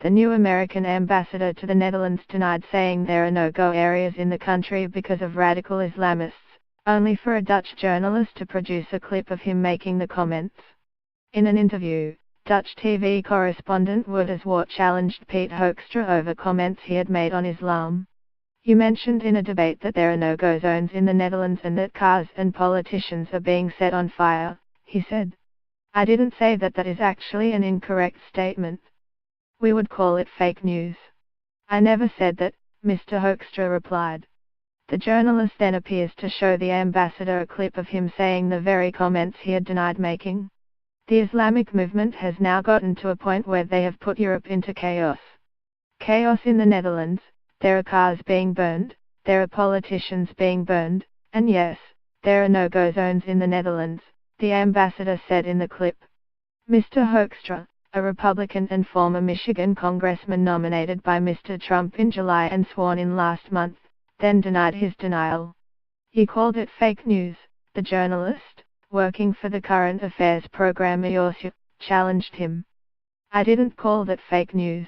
the new American ambassador to the Netherlands denied saying there are no-go areas in the country because of radical Islamists, only for a Dutch journalist to produce a clip of him making the comments. In an interview, Dutch TV correspondent Wouters Wart challenged Piet Hoekstra over comments he had made on Islam. "You mentioned in a debate that there are no-go zones in the Netherlands and that cars and politicians are being set on fire," he said. "I didn't say that. That is actually an incorrect statement. We would call it fake news. I never said that," Mr. Hoekstra replied. The journalist then appears to show the ambassador a clip of him saying the very comments he had denied making. The Islamic movement has now gotten to a point where they have put Europe into chaos. Chaos in the Netherlands, there are cars being burned, there are politicians being burned, and yes, there are no-go zones in the Netherlands, the ambassador said in the clip. Mr. Hoekstra, a Republican and former Michigan congressman nominated by Mr. Trump in July and sworn in last month, then denied his denial. He called it fake news. The journalist, working for the current affairs program EOS, challenged him. "I didn't call that fake news.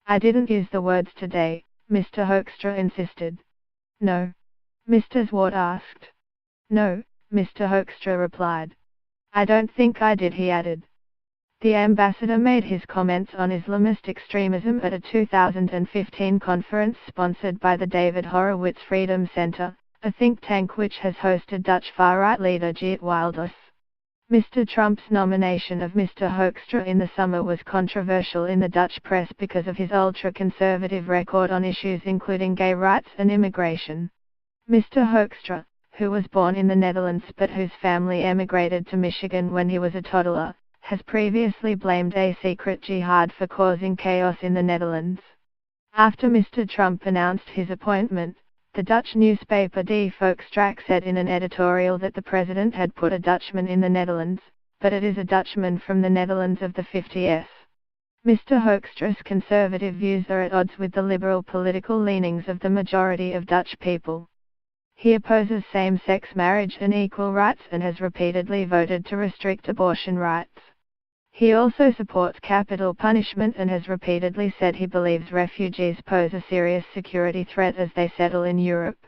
I didn't use the words today," Mr. Hoekstra insisted. "No?" Mr. Zwart asked. "No," Mr. Hoekstra replied. "I don't think I did," he added. The ambassador made his comments on Islamist extremism at a 2015 conference sponsored by the David Horowitz Freedom Center, a think tank which has hosted Dutch far-right leader Geert Wilders. Mr. Trump's nomination of Mr. Hoekstra in the summer was controversial in the Dutch press because of his ultra-conservative record on issues including gay rights and immigration. Mr. Hoekstra, who was born in the Netherlands but whose family emigrated to Michigan when he was a toddler, has previously blamed a secret jihad for causing chaos in the Netherlands. After Mr. Trump announced his appointment, the Dutch newspaper Die Volkskrant said in an editorial that the president had put a Dutchman in the Netherlands, but it is a Dutchman from the Netherlands of the 50s. Mr. Hoekstra's conservative views are at odds with the liberal political leanings of the majority of Dutch people. He opposes same-sex marriage and equal rights and has repeatedly voted to restrict abortion rights. He also supports capital punishment and has repeatedly said he believes refugees pose a serious security threat as they settle in Europe.